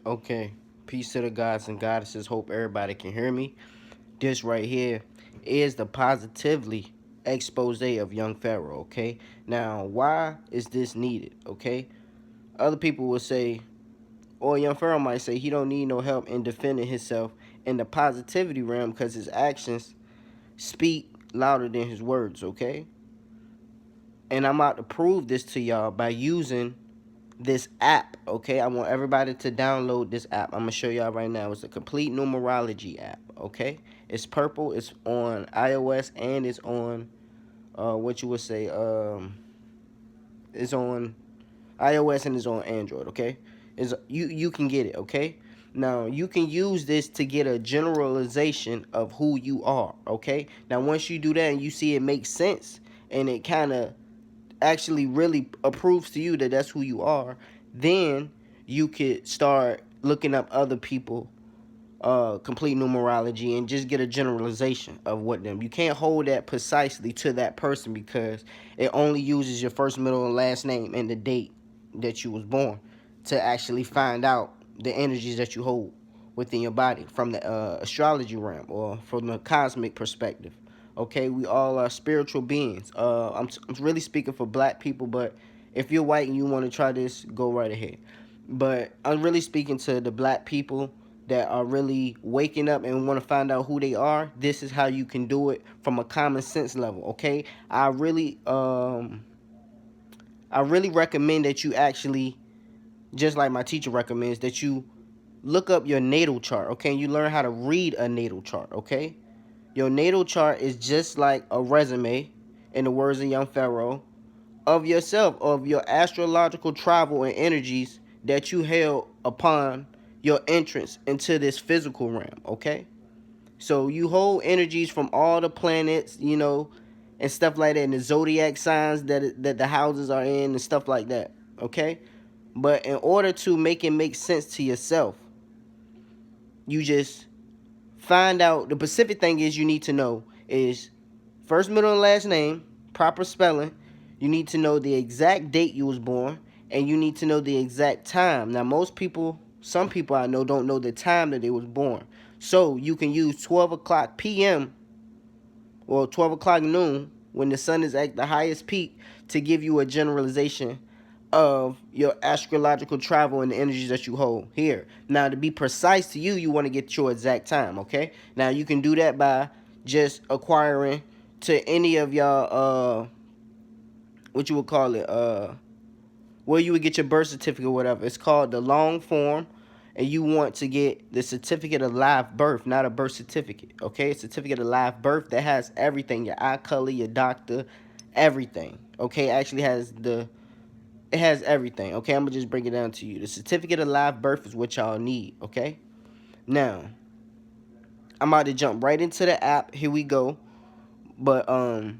Okay. Peace to the gods and goddesses. Hope everybody can hear me. This right here is the positively expose of young Pharaoh. Okay. Now, why is this needed? Okay. Other people will say, or young Pharaoh might say, he don't need no help in defending himself in the positivity realm because his actions speak louder than his words. Okay. And I'm about to prove this to y'all by using this app. Okay, I want everybody to download this app. I'm gonna show y'all right now. It's a complete numerology app. Okay, it's purple. It's on iOS and it's on what you would say it's on iOS and it's on Android. Okay, is you can get it. Okay, now you can use this to get a generalization of who you are. Okay, now once you do that and you see it makes sense and it kind of actually really approves to you that that's who you are, then you could start looking up other people complete numerology and just get a generalization of what them. You can't hold that precisely to that person because it only uses your first, middle, and last name and the date that you was born to actually find out the energies that you hold within your body from the astrology realm or from the cosmic perspective. Okay, we all are spiritual beings. I'm really speaking for black people, but if you're white and you want to try this, go right ahead. But I'm really speaking to the black people that are really waking up and want to find out who they are. This is how you can do it from a common sense level. Okay, I really recommend that you actually, just like my teacher recommends, that you look up your natal chart. Okay, and you learn how to read a natal chart. Okay, your natal chart is just like a resume, in the words of young Pharaoh, of yourself, of your astrological travel and energies that you held upon your entrance into this physical realm. Okay, so you hold energies from all the planets, and stuff like that, and the zodiac signs that the houses are in and stuff like that. Okay, but in order to make it make sense to yourself, you just find out. The specific thing is you need to know is first, middle, and last name, proper spelling. You need to know the exact date you was born, and you need to know the exact time. Now, some people I know don't know the time that they was born. So you can use 12 o'clock p.m. or 12 o'clock noon when the sun is at the highest peak to give you a generalization of your astrological travel and the energies that you hold here. Now, to be precise to you, you want to get your exact time, okay? Now, you can do that by just acquiring to any of y'all, what you would call it, where you would get your birth certificate or whatever. It's called the long form, and you want to get the certificate of live birth, not a birth certificate, okay? A certificate of live birth that has everything, your eye color, your doctor, everything, okay? It has everything, okay? I'm gonna just break it down to you. The certificate of live birth is what y'all need, okay? Now, I'm about to jump right into the app. Here we go. But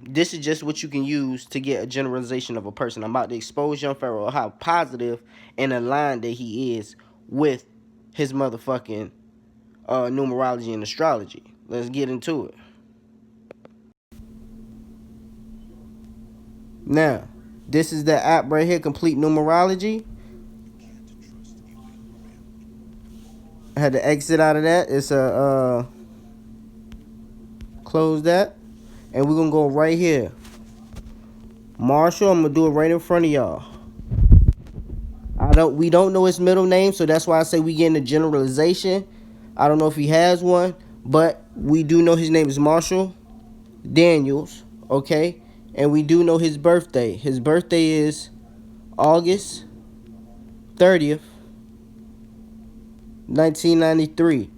this is just what you can use to get a generalization of a person. I'm about to expose young Pharaoh how positive and aligned that he is with his motherfucking numerology and astrology. Let's get into it. Now, this is the app right here, complete numerology. I had to exit out of that. It's a close that, and we're gonna go right here. Marshall, I'm gonna do it right in front of y'all. We don't know his middle name, so that's why I say we getting a generalization. I don't know if he has one, but we do know his name is Marshall Daniels, okay? And we do know his birthday. His birthday is August 30th, 1993.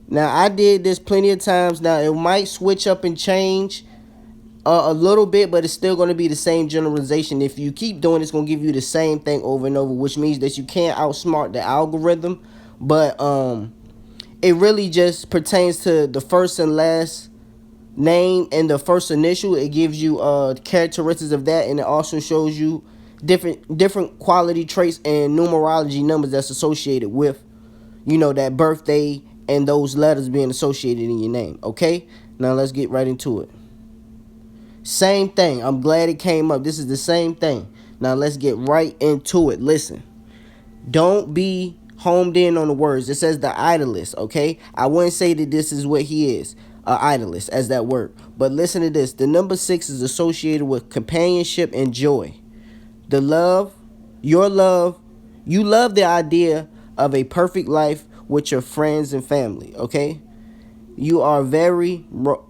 Now, I did this plenty of times. Now, it might switch up and change a little bit, but it's still going to be the same generalization. If you keep doing it, it's going to give you the same thing over and over, which means that you can't outsmart the algorithm. But it really just pertains to the first and last name and the first initial. It gives you characteristics of that, and it also shows you different quality traits and numerology numbers that's associated with that birthday and those letters being associated in your name. Okay, now let's get right into it. Same thing. I'm glad it came up. This is the same thing. Now let's get right into it. Listen, don't be homed in on the words. It says the idolist, okay? I wouldn't say that this is what he is, idolist, as that word. But listen to this. The number 6 is associated with companionship and joy. The love, your love, you love the idea of a perfect life with your friends and family, okay? You are a very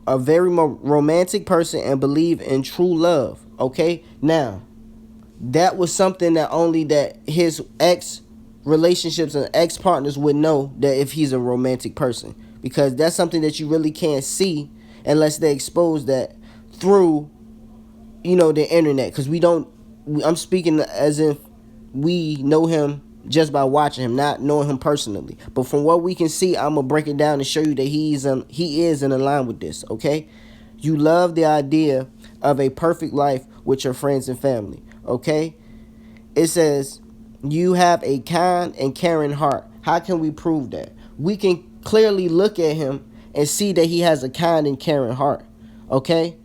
romantic person and believe in true love, okay? Now, that was something that only that his ex relationships and ex partners would know, that if he's a romantic person, because that's something that you really can't see unless they expose that through, the internet. Because we don't, I'm speaking as if we know him just by watching him, not knowing him personally. But from what we can see, I'm gonna break it down and show you that he is in line with this, okay? You love the idea of a perfect life with your friends and family, okay? It says you have a kind and caring heart. How can we prove that? We can clearly look at him and see that he has a kind and caring heart, okay?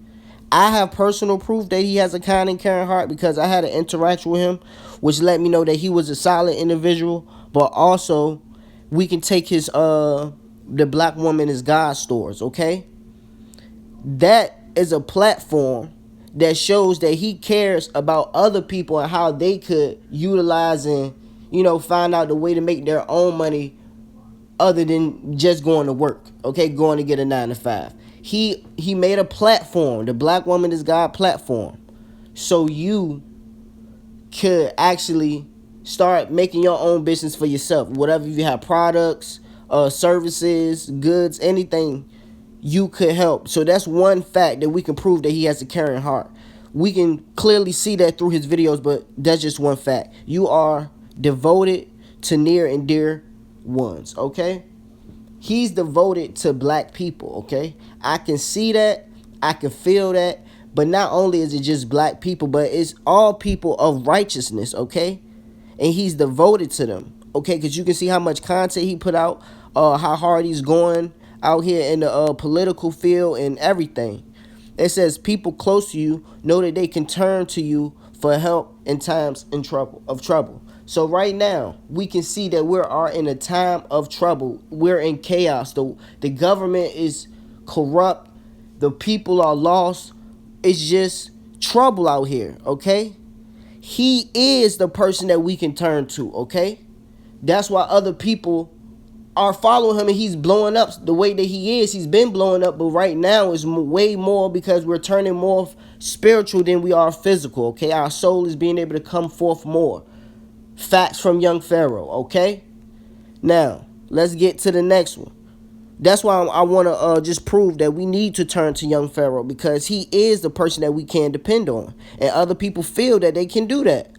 I have personal proof that he has a kind and caring heart because I had an interaction with him, which let me know that he was a solid individual. But also, we can take his the Black Woman is God stores, okay? That is a platform that shows that he cares about other people and how they could utilize and, find out the way to make their own money other than just going to work, okay, going to get a 9 to 5. He made a platform, the Black Woman is God platform, so you could actually start making your own business for yourself. Whatever, you have products, services, goods, anything, you could help. So that's one fact that we can prove that he has a caring heart. We can clearly see that through his videos, but that's just one fact. You are devoted to near and dear ones, okay? He's devoted to black people, okay? I can see that. I can feel that. But not only is it just black people, but it's all people of righteousness, okay? And he's devoted to them, okay? Because you can see how much content he put out, how hard he's going out here in the political field and everything. It says people close to you know that they can turn to you for help in times of trouble. So right now, we can see that we are in a time of trouble. We're in chaos. The government is corrupt. The people are lost. It's just trouble out here, okay? He is the person that we can turn to, okay? That's why other people are following him and he's blowing up the way that he is. He's been blowing up, but right now is way more because we're turning more spiritual than we are physical, okay? Our soul is being able to come forth more. Facts from young Pharaoh, okay? Now, let's get to the next one. That's why I want to just prove that we need to turn to young Pharaoh because he is the person that we can depend on. And other people feel that they can do that.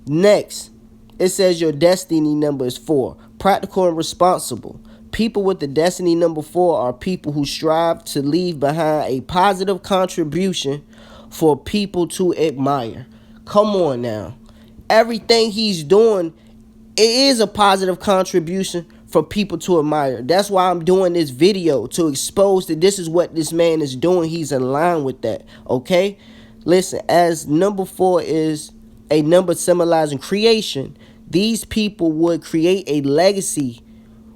Next, it says your destiny number is 4. Practical and responsible. People with the destiny number 4 are people who strive to leave behind a positive contribution for people to admire. Come on now. Everything he's doing, it is a positive contribution for people to admire. That's why I'm doing this video, to expose that this is what this man is doing. He's in line with that, okay? Listen, as number 4 is a number symbolizing creation, these people would create a legacy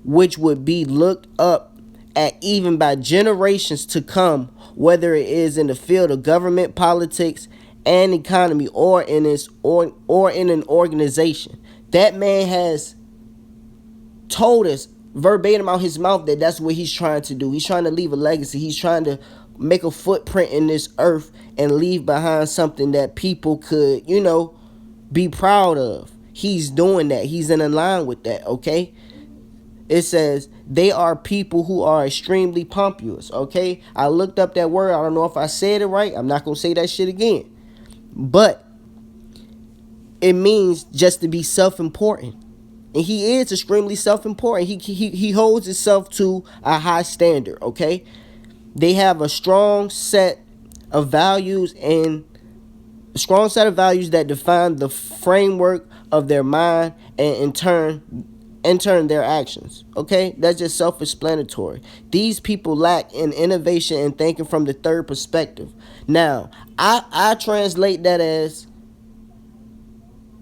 which would be looked up at even by generations to come, whether it is in the field of government, politics, and economy, or in an organization. That man has told us verbatim out his mouth that that's what he's trying to do. He's trying to leave a legacy. He's trying to make a footprint in this earth and leave behind something that people could, be proud of. He's doing that. He's in line with that, okay? It says they are people who are extremely pompous, okay? I looked up that word. I don't know if I said it right. I'm not going to say that shit again. But it means just to be self-important. And he is extremely self-important. He holds himself to a high standard, okay? They have a strong set of values that define the framework of their mind and in turn their actions, okay? That's just self-explanatory. These people lack in innovation and thinking from the third perspective. Now, I translate that as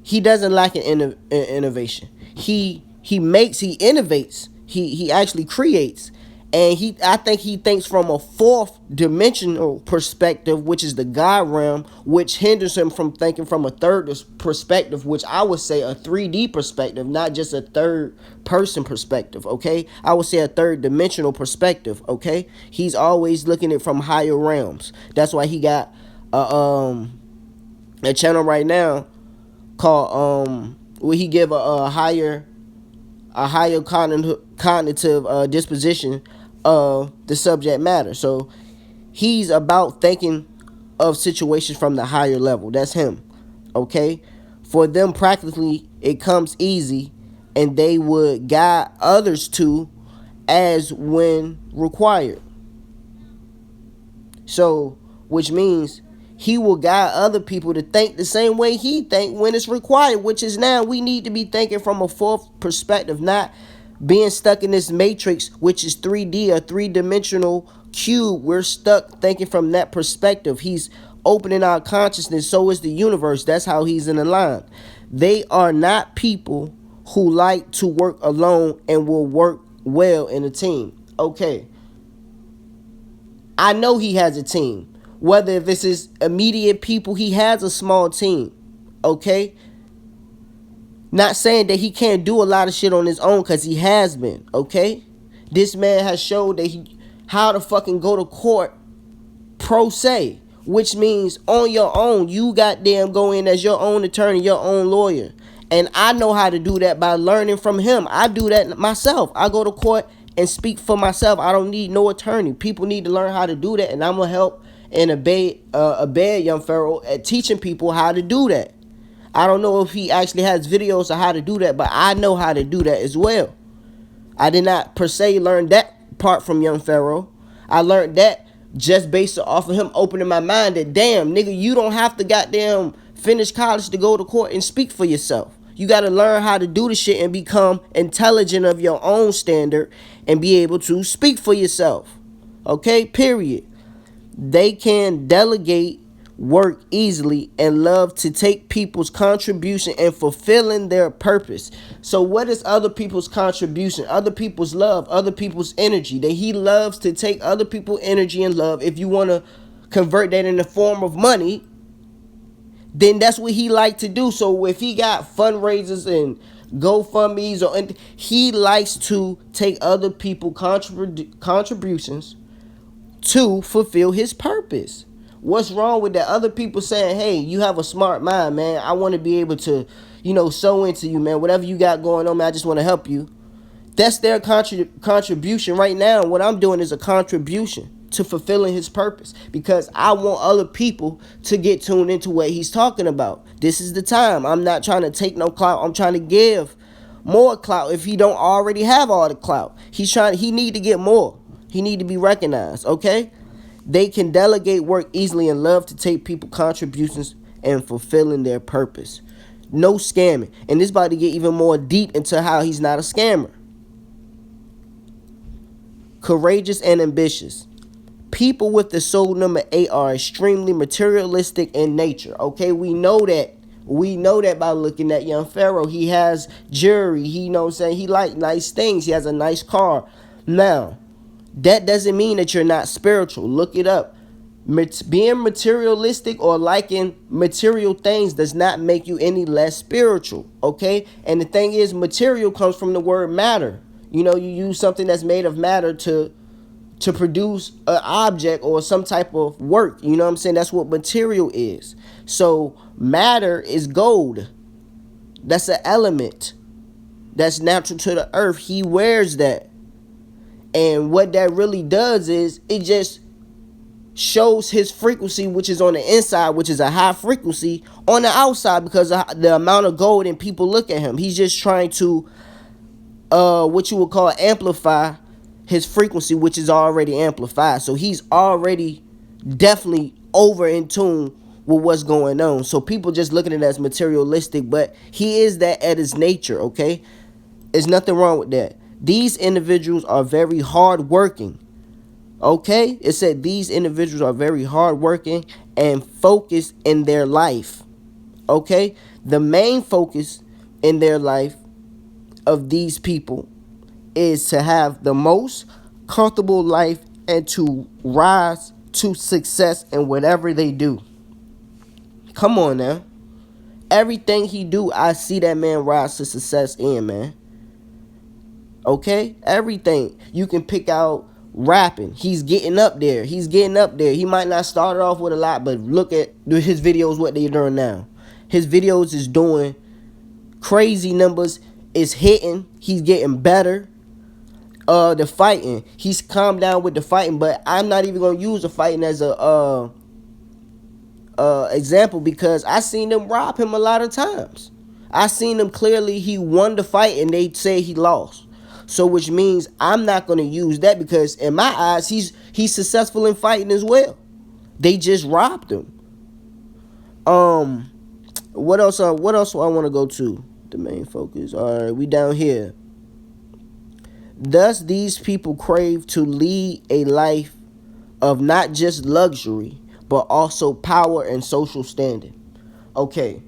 He doesn't lack in innovation. He innovates. He actually creates, and I think he thinks from a fourth dimensional perspective, which is the God realm, which hinders him from thinking from a third perspective, which I would say a 3D perspective, not just a third person perspective. Okay, I would say a third dimensional perspective. Okay, he's always looking at it from higher realms. That's why he got a channel right now called where he give a higher cognitive disposition of the subject matter. So he's about thinking of situations from the higher level. That's him. Okay, for them practically it comes easy, and they would guide others to as when required. So, which means he will guide other people to think the same way he think when it's required, which is now we need to be thinking from a fourth perspective, not being stuck in this matrix, which is 3D, a three-dimensional cube. We're stuck thinking from that perspective. He's opening our consciousness, so is the universe. That's how he's in a line. They are not people who like to work alone and will work well in a team. Okay, I know he has a team. Whether if it's his immediate people, he has a small team. Okay? Not saying that he can't do a lot of shit on his own, because he has been. Okay? This man has showed that how to fucking go to court pro se. Which means on your own, you goddamn go in as your own attorney, your own lawyer. And I know how to do that by learning from him. I do that myself. I go to court and speak for myself. I don't need no attorney. People need to learn how to do that, and I'm gonna help and abet young Pharaoh at teaching people how to do that. I don't know if he actually has videos of how to do that, but I know how to do that as well. I did not per se learn that part from young Pharaoh. I learned that just based off of him opening my mind that, damn, nigga, you don't have to goddamn finish college to go to court and speak for yourself. You got to learn how to do the shit and become intelligent of your own standard and be able to speak for yourself. Okay, period. They can delegate work easily and love to take people's contribution and fulfilling their purpose. So what is other people's contribution? Other people's love, other people's energy. That he loves to take other people's energy and love. If you want to convert that in the form of money, then that's what he like to do. So if he got fundraisers and GoFundMe's, he likes to take other people's contributions to fulfill his purpose. What's wrong with that? Other people saying, hey, you have a smart mind, man. I want to be able to, sow into you, man. Whatever you got going on, man, I just want to help you. That's their contribution. Right now, what I'm doing is a contribution to fulfilling his purpose, because I want other people to get tuned into what he's talking about. This is the time. I'm not trying to take no clout. I'm trying to give more clout if he don't already have all the clout. He need to get more. He need to be recognized, okay? They can delegate work easily and love to take people contributions and fulfilling their purpose. No scamming. And this about to get even more deep into how he's not a scammer. Courageous and ambitious. People with the soul number 8 are extremely materialistic in nature. Okay, we know that. We know that by looking at young Pharaoh. He has jewelry. He he like nice things. He has a nice car. Now, that doesn't mean that you're not spiritual. Look it up. Being materialistic or liking material things does not make you any less spiritual, okay? And the thing is, material comes from the word matter. You use something that's made of matter to produce an object or some type of work. You know what I'm saying? That's what material is. So matter is gold. That's an element that's natural to the earth. He wears that. And what that really does is it just shows his frequency, which is on the inside, which is a high frequency, on the outside, because of the amount of gold and people look at him. He's just trying to, what you would call amplify his frequency, which is already amplified. So he's already definitely over in tune with what's going on. So people just looking at it as materialistic, but he is that at his nature, okay? There's nothing wrong with that. These individuals are very hardworking. Okay? It said these individuals are very hardworking and focused in their life. Okay? The main focus in their life of these people is to have the most comfortable life and to rise to success in whatever they do. Come on now. Everything he do, I see that man rise to success in, man. Okay? Everything. You can pick out rapping. He's getting up there. He's getting up there. He might not start off with a lot, but look at his videos, what they're doing now. His videos is doing crazy numbers. It's hitting. He's getting better. The fighting. He's calmed down with the fighting, but I'm not even gonna use the fighting as a example because I seen them rob him a lot of times. I seen him clearly. He won the fight and they say he lost. So which means I'm not gonna use that because in my eyes he's successful in fighting as well. They just robbed him. What else? What else do I want to go to? The main focus. All right, we down here. Thus, these people crave to lead a life of not just luxury, but also power and social standing. Okay,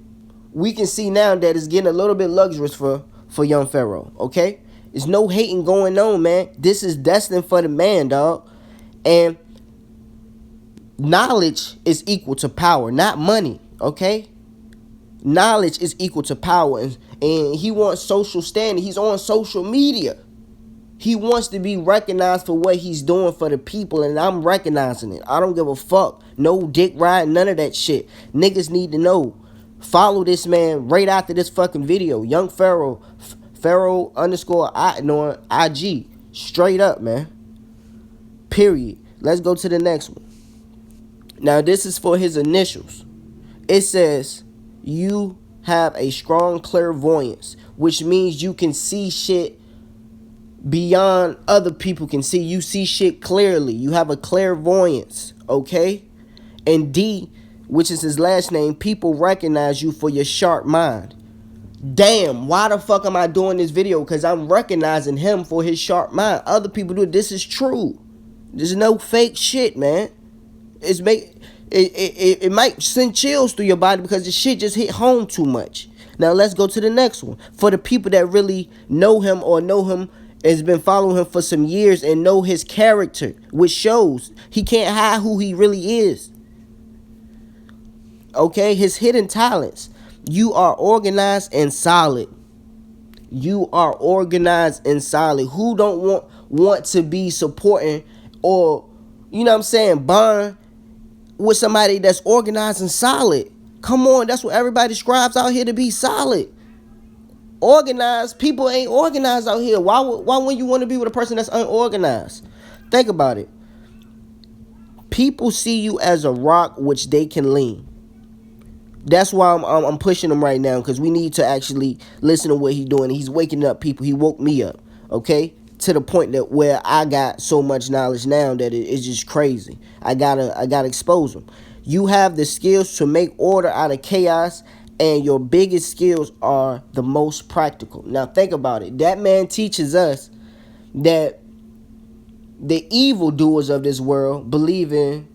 we can see now that it's getting a little bit luxurious for young Pharaoh. Okay, there's no hating going on, man. This is destined for the man, dog. And knowledge is equal to power, not money. Okay, knowledge is equal to power, and he wants social standing. He's on social media. He wants to be recognized for what he's doing for the people, and I'm recognizing it. I don't give a fuck. No dick ride, none of that shit. Niggas need to know. Follow this man right after this fucking video. Young Pharaoh, Pharaoh underscore I on IG. Straight up, man. Period. Let's go to the next one. Now, this is for his initials. It says, you have a strong clairvoyance, which means you can see shit beyond other people can see. You see shit clearly. You have a clairvoyance, okay? And D, which is his last name, people recognize you for your sharp mind. Damn, why the fuck am I doing this video? Because I'm recognizing him for his sharp mind. Other people do it. This is true. There's no fake shit, man. It might send chills through your body because the shit just hit home too much. Now let's go to the next one. For the people that really know him or know him has been following him for some years and know his character, which shows he can't hide who he really is. Okay, his hidden talents. You are organized and solid. You are organized and solid. Who don't want to be supporting or, you know what I'm saying, bond with somebody that's organized and solid? Come on, that's what everybody strives out here to be, solid. Organized people ain't organized out here. Why wouldn't you want to be with a person that's unorganized? Think about it. People see you as a rock which they can lean. That's why I'm pushing him right now, because we need to actually listen to what he's doing. He's waking up people. He woke me up, okay, to the point that where I got so much knowledge now that it's just crazy. I gotta expose him. You have the skills to make order out of chaos, and your biggest skills are the most practical. Now think about it. That man teaches us that the evildoers of this world believe in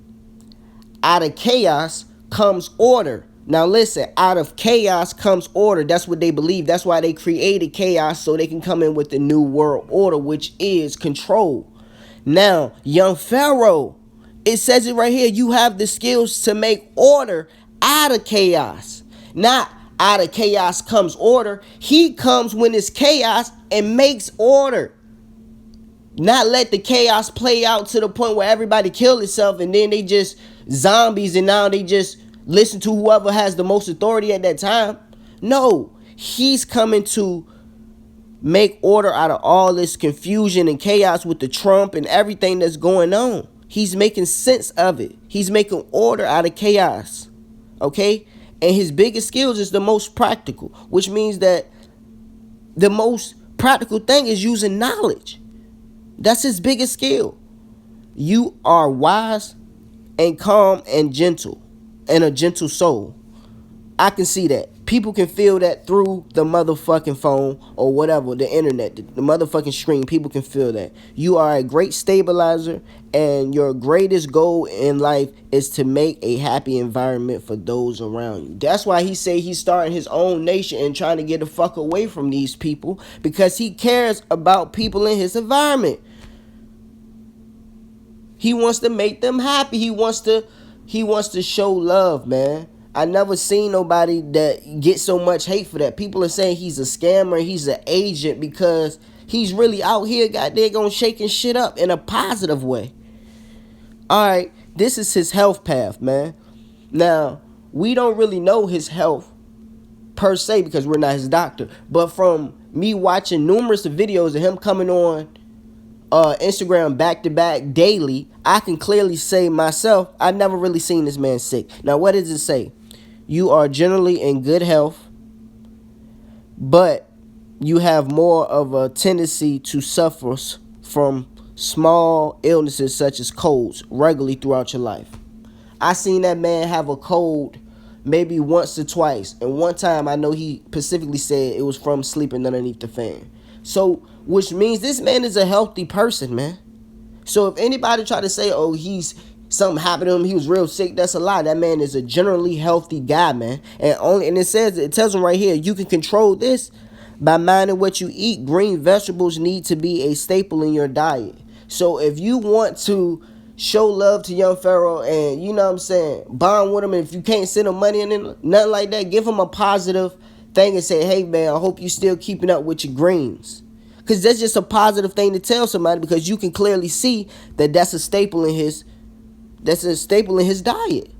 out of chaos comes order. Now listen, out of chaos comes order. That's what they believe. That's why they created chaos, so they can come in with the new world order, which is control. Now, young Pharaoh, it says it right here. You have the skills to make order out of chaos. Not out of chaos comes order. He comes when it's chaos and makes order. Not let the chaos play out to the point where everybody kill itself and then they just zombies and now they just listen to whoever has the most authority at that time. No, he's coming to make order out of all this confusion and chaos with the Trump and everything that's going on. He's making sense of it. He's making order out of chaos. Okay? And his biggest skills is the most practical, which means that the most practical thing is using knowledge. That's his biggest skill. You are wise and calm and gentle and a gentle soul. I can see that. People can feel that through the motherfucking phone or whatever, the internet, the motherfucking screen. People can feel that. You are a great stabilizer, and your greatest goal in life is to make a happy environment for those around you. That's why he say he's starting his own nation and trying to get the fuck away from these people, because he cares about people in his environment. He wants to make them happy. He wants to show love, man. I never seen nobody that get so much hate for that. People are saying he's a scammer, he's an agent, because he's really out here, goddamn, gonna shaking shit up in a positive way. Alright, this is his health path, man. Now, we don't really know his health per se because we're not his doctor. But from me watching numerous videos of him coming on Instagram back to back daily, I can clearly say myself, I never really seen this man sick. Now, what does it say? You are generally in good health, but you have more of a tendency to suffer from small illnesses such as colds regularly throughout your life. I seen that man have a cold maybe once or twice, and one time I know he specifically said it was from sleeping underneath the fan. So, which means this man is a healthy person, man. So if anybody try to say, oh, something happened to him, he was real sick, that's a lie. That man is a generally healthy guy, man. And it tells him right here, you can control this by minding what you eat. Green vegetables need to be a staple in your diet. So if you want to show love to young Pharaoh and, you know what I'm saying, bond with him, and if you can't send him money and nothing like that, give him a positive thing and say, hey, man, I hope you still keeping up with your greens. Because that's just a positive thing to tell somebody, because you can clearly see that that's a staple in his diet.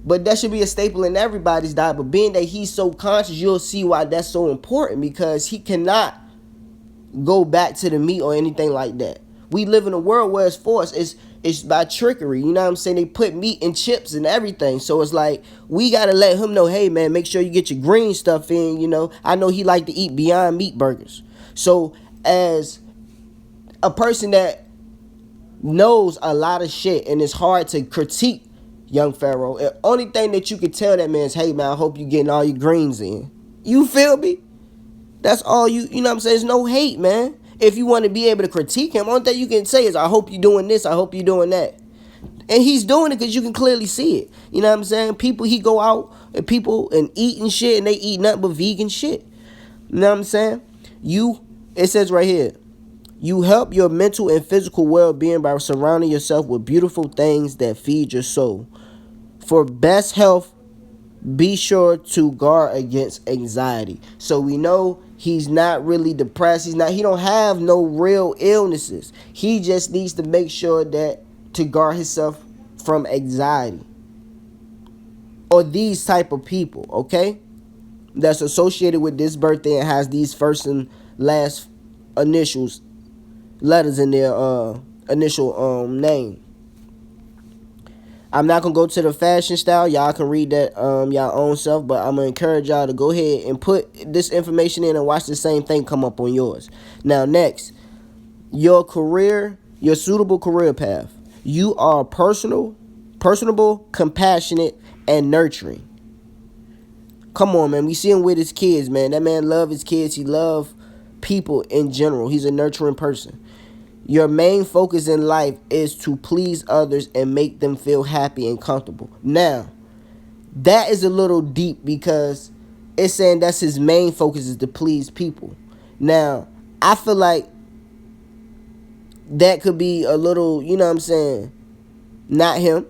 But that should be a staple in everybody's diet. But being that he's so conscious, you'll see why that's so important, because he cannot go back to the meat or anything like that. We live in a world where it's forced. It's by trickery. You know what I'm saying? They put meat in chips and everything. So it's like, we got to let him know, hey, man, make sure you get your green stuff in, you know. I know he like to eat Beyond Meat burgers. So as a person that knows a lot of shit and it's hard to critique young Pharaoh, the only thing that you can tell that man is, hey, man, I hope you getting all your greens in. You feel me? That's all you know what I'm saying? There's no hate, man. If you want to be able to critique him, only thing you can say is, I hope you're doing this, I hope you're doing that. And he's doing it because you can clearly see it. You know what I'm saying? People, he go out and people and eating shit, and they eat nothing but vegan shit. You know what I'm saying? It says right here, you help your mental and physical well-being by surrounding yourself with beautiful things that feed your soul. For best health, be sure to guard against anxiety. So we know he's not really depressed. He don't have no real illnesses. He just needs to make sure that to guard himself from anxiety or these type of people, okay? That's associated with this birthday and has these first and last letters in their initial name. I'm not going to go to the fashion style. Y'all can read that y'all own self, but I'm going to encourage y'all to go ahead and put this information in and watch the same thing come up on yours. Now, next, your suitable career path. You are personable, compassionate, and nurturing. Come on, man. We see him with his kids, man. That man love his kids. He love people in general. He's a nurturing person. Your main focus in life is to please others and make them feel happy and comfortable. Now, that is a little deep because it's saying that's his main focus is to please people. Now, I feel like that could be a little, you know what I'm saying, not him.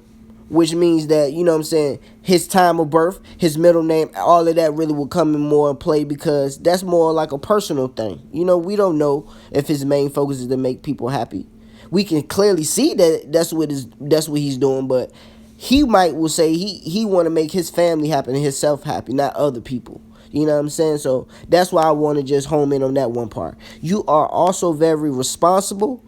Which means that, you know what I'm saying, his time of birth, his middle name, all of that really will come in more in play, because that's more like a personal thing. You know, we don't know if his main focus is to make people happy. We can clearly see that that's what he's doing, but he will say he want to make his family happy and himself happy, not other people. You know what I'm saying? So that's why I want to just home in on that one part. You are also very responsible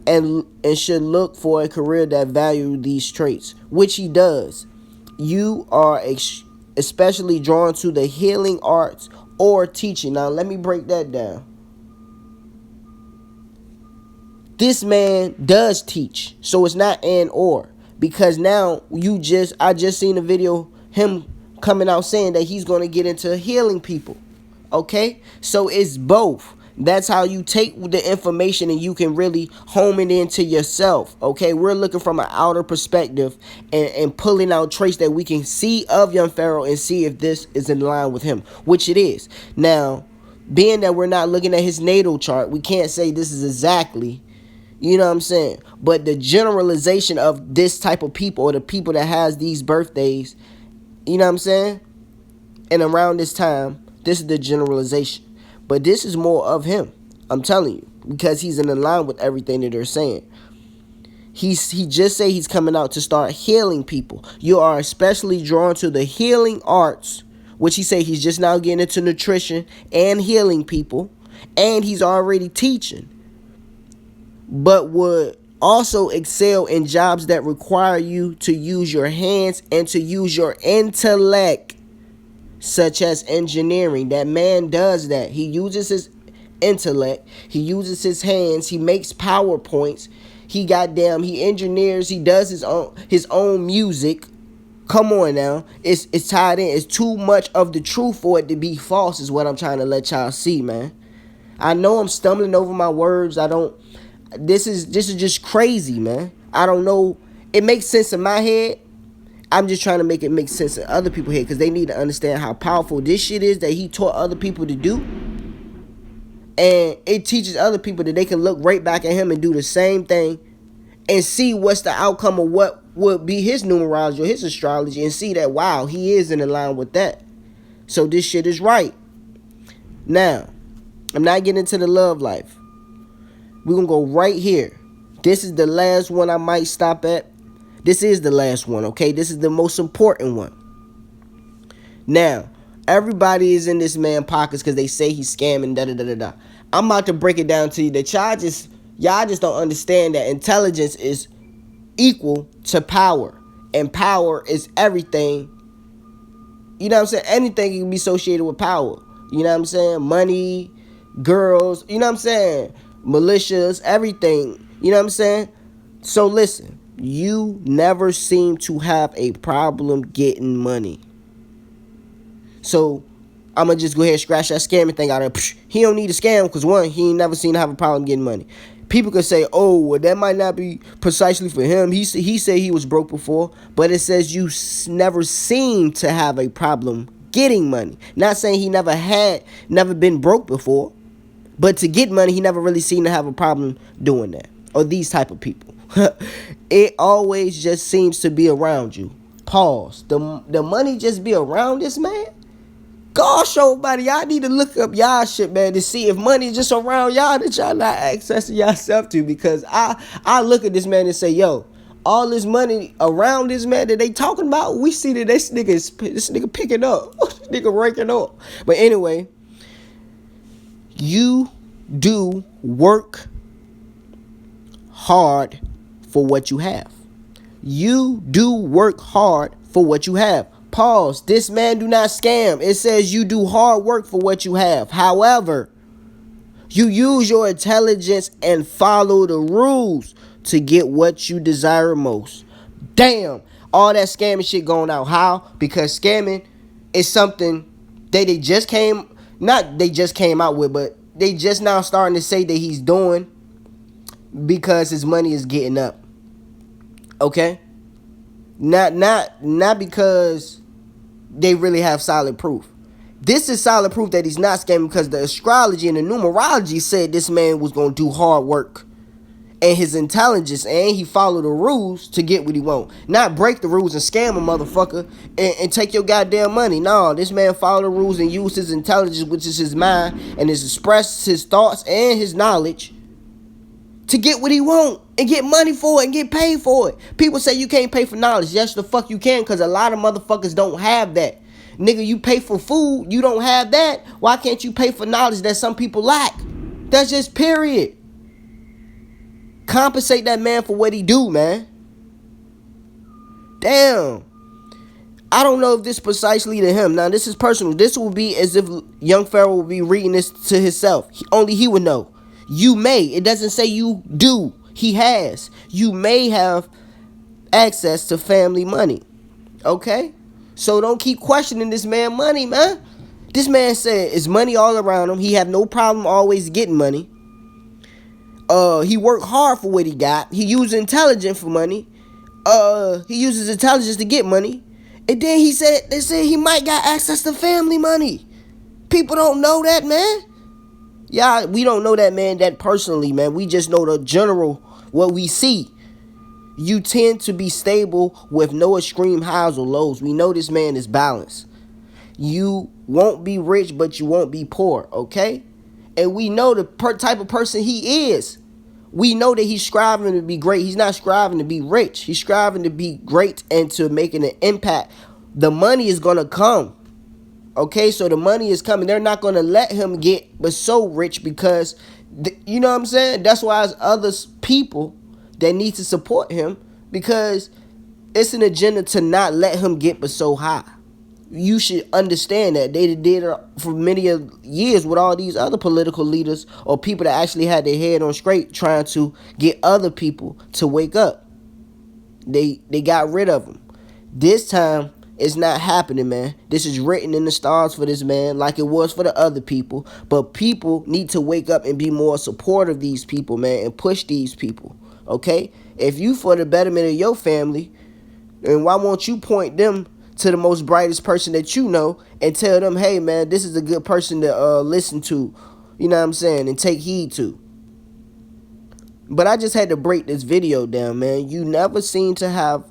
and should look for a career that values these traits, which he does. You are especially drawn to the healing arts or teaching. Now, let me break that down. This man does teach, so it's not and or, because now I just seen a video him coming out saying that he's going to get into healing people. Okay? So it's both. That's how you take the information and you can really home it into yourself. Okay? We're looking from an outer perspective and pulling out traits that we can see of young Pharaoh and see if this is in line with him, which it is. Now, being that we're not looking at his natal chart, we can't say this is exactly, you know what I'm saying? But the generalization of this type of people, or the people that has these birthdays, you know what I'm saying? And around this time, this is the generalization. But this is more of him. I'm telling you. Because he's in line with everything that they're saying. He just say he's coming out to start healing people. You are especially drawn to the healing arts, which he say he's just now getting into nutrition and healing people. And he's already teaching. But would also excel in jobs that require you to use your hands and to use your intellect, such as engineering. That man does that. He uses his intellect. He uses his hands. He makes PowerPoints. He engineers. He does his own music. Come on now. It's tied in. It's too much of the truth for it to be false is what I'm trying to let y'all see, man. I know I'm stumbling over my words. This is just crazy, man. I don't know. It makes sense in my head. I'm just trying to make it make sense in other people's head, because they need to understand how powerful this shit is that he taught other people to do. And it teaches other people that they can look right back at him and do the same thing and see what's the outcome of what would be his numerology or his astrology, and see that, wow, he is in line with that. So this shit is right. Now, I'm not getting into the love life. We're going to go right here. This is the last one I might stop at. This is the last one, okay? This is the most important one. Now, everybody is in this man's pockets because they say he's scamming, da-da-da-da-da. I'm about to break it down to you that y'all just don't understand that intelligence is equal to power. And power is everything. You know what I'm saying? Anything can be associated with power. You know what I'm saying? Money, girls, you know what I'm saying? Militias, everything. You know what I'm saying? So listen, you never seem to have a problem getting money. So I'm going to just go ahead and scratch that scamming thing out of it. He don't need a scam because, one, he ain't never seen to have a problem getting money. People could say, oh, well, that might not be precisely for him. He said he was broke before, but it says you never seem to have a problem getting money. Not saying he never been broke before, but to get money, he never really seemed to have a problem doing that. Or these type of people. It always just seems to be around you. Pause. The money just be around this man? Gosh, everybody, y'all need to look up y'all shit, man, to see if money just around y'all that y'all not accessing yourself to. Because I look at this man and say, yo, all this money around this man that they talking about, we see that this nigga picking up. This nigga ranking up. But anyway, you do work hard for what you have. You do work hard for what you have. Pause. This man do not scam. It says you do hard work for what you have. However, you use your intelligence and follow the rules to get what you desire most. Damn. All that scamming shit going out. How? Because scamming is something that they just came out with, but they just now starting to say that he's doing because his money is getting up. Okay? Not because they really have solid proof. This is solid proof that he's not scamming, because the astrology and the numerology said this man was going to do hard work and his intelligence, and he followed the rules to get what he want. Not break the rules and scam a motherfucker and take your goddamn money. No, this man followed the rules and used his intelligence, which is his mind, and has expressed his thoughts and his knowledge to get what he want and get money for it and get paid for it. People say you can't pay for knowledge. Yes, the fuck you can, because a lot of motherfuckers don't have that. Nigga, you pay for food, you don't have that. Why can't you pay for knowledge that some people lack? That's just period. Compensate that man for what he do, man. Damn. I don't know if this precisely to him. Now, this is personal. This will be as if young Pharaoh will be reading this to himself. Only he would know. You may. It doesn't say you do. He has. You may have access to family money. Okay? So don't keep questioning this man money, man. This man said it's money all around him. He have no problem always getting money. He worked hard for what he got. He used intelligence for money. He uses intelligence to get money. And then they said he might got access to family money. People don't know that, man. Yeah, we don't know that, man, that personally, man. We just know the general, what we see. You tend to be stable with no extreme highs or lows. We know this man is balanced. You won't be rich, but you won't be poor, okay? And we know the type of person he is. We know that he's striving to be great. He's not striving to be rich. He's striving to be great and to making an impact. The money is going to come. Okay, so the money is coming. They're not going to let him get but so rich because, you know what I'm saying? That's why there's other people that need to support him because it's an agenda to not let him get but so high. You should understand that they did it for many years with all these other political leaders or people that actually had their head on straight trying to get other people to wake up. They got rid of him. This time, it's not happening, man. This is written in the stars for this man like it was for the other people. But people need to wake up and be more supportive of these people, man, and push these people, okay? If you for the betterment of your family, then why won't you point them to the most brightest person that you know and tell them, hey, man, this is a good person to listen to, you know what I'm saying, and take heed to. But I just had to break this video down, man. You never seem to have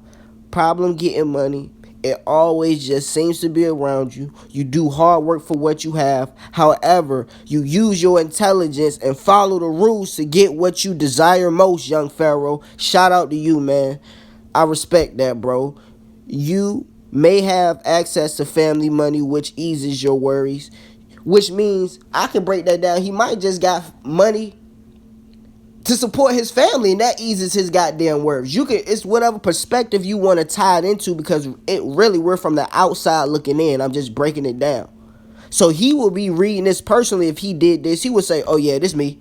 problem getting money. It always just seems to be around you. You do hard work for what you have. However, you use your intelligence and follow the rules to get what you desire most, young Pharaoh. Shout out to you, man. I respect that, bro. You may have access to family money, which eases your worries. Which means, I can break that down. He might just got money to support his family, and that eases his goddamn worries. It's whatever perspective you want to tie it into, because we're from the outside looking in. I'm just breaking it down. So he will be reading this personally. If he did this, he would say, oh yeah, this me.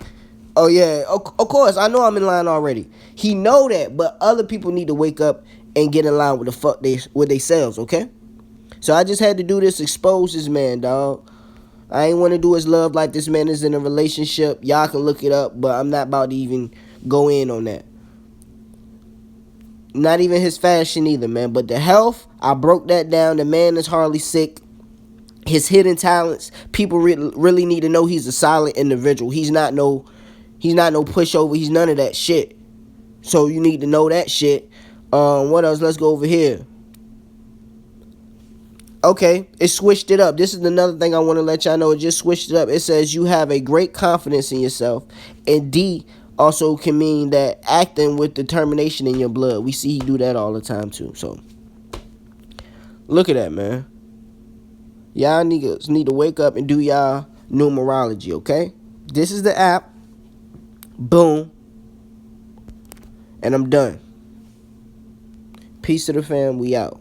Oh yeah, of course, I know I'm in line already. He know that, but other people need to wake up and get in line with the fuck with themselves, okay? So I just had to do this, expose this man, dog. I ain't want to do his love like this man is in a relationship. Y'all can look it up, but I'm not about to even go in on that. Not even his fashion either, man. But the health, I broke that down. The man is hardly sick. His hidden talents, people really need to know he's a solid individual. He's not no pushover. He's none of that shit. So you need to know that shit. What else? Let's go over here. Okay, it switched it up. This is another thing I want to let y'all know. It just switched it up. It says you have a great confidence in yourself. And D also can mean that acting with determination in your blood. We see he do that all the time too. So, look at that, man. Y'all niggas need to wake up and do y'all numerology, okay? This is the app. Boom. And I'm done. Peace to the fam. We out.